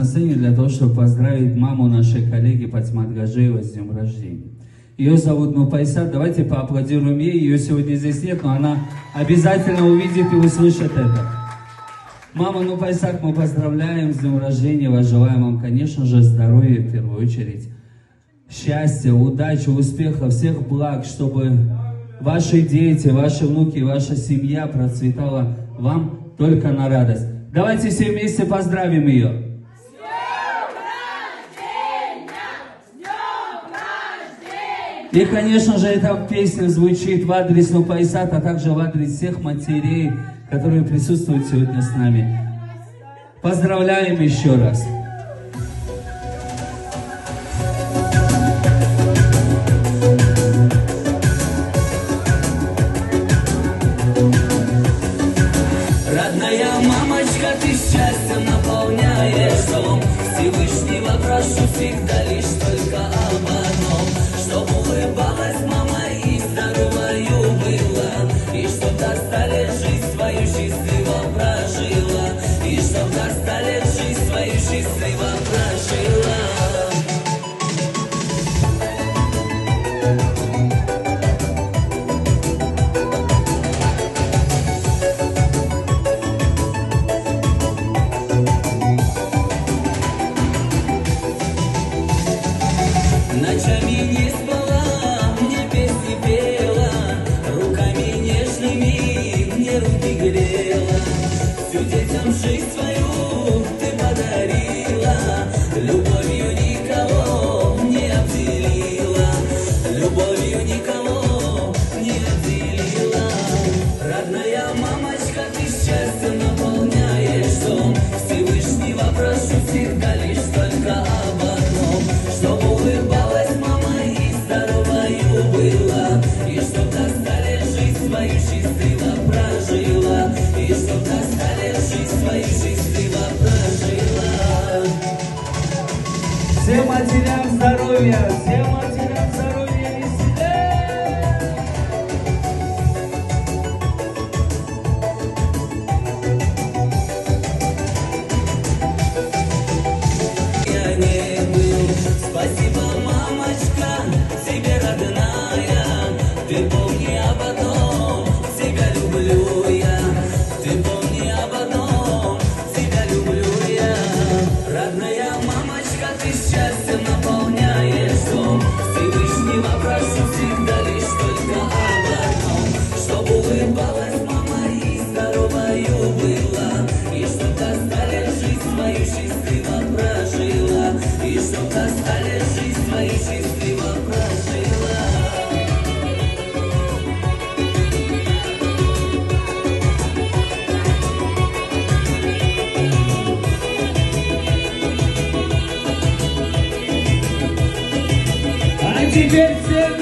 На сцене для того, чтобы поздравить маму нашей коллеги Патимат Гаджиевой с днем рождения. Ее зовут Нурпайсат. Давайте поаплодируем ей. Ее сегодня здесь нет, но она обязательно увидит и услышит это. Мама Нурпайсат, мы поздравляем с днем рождения. Вас желаем вам, конечно же, здоровья в первую очередь. Счастья, удачи, успеха, всех благ, чтобы ваши дети, ваши внуки, ваша семья процветала вам только на радость. Давайте все вместе поздравим ее. И, конечно же, эта песня звучит в адрес Нурпайсат, а также в адрес всех матерей, которые присутствуют сегодня с нами. Поздравляем еще раз. Родная мамочка, ты счастьем наполняешь дом. Всевышнего прошу всегда лишь только об одном, чтоб улыбалась мама и здоровою была, и чтоб до 100 лет жизнь свою счастливо прожила, и чтоб до 100 лет жизнь свою счастливо прожила. Ночами не спала, мне песни пела, руками нежными мне руки грела. Всю детям жизнь свою ты подарила, любовью никого не обделила, любовью никого не обделила. Родная мамочка, ты счастьем наполняешь дом. Всевышнего прошу всегда лишь только об одном, чтобы улыбалась мама и здоровою была, и чтоб до 100 лет жизнь свою счастливо прожила, и чтоб до 100 лет жизнь свою счастливо прожила. Всем матерям здоровья, всем матерям здоровья и веселей! Я не был, спасибо, мамочка, тебе родная. Ты помни об одном, тебя люблю я. Ты помни об одном, тебя люблю я. Родная мамочка, ты счастьем наполняешь дом. Всевышнего прошу всегда лишь только об одном, чтоб улыбалась мама и здоровою была, и чтоб до 100 лет жизнь свою счастливо прожила, и чтоб до 100 лет жизнь свою счастливо прожила. А теперь всем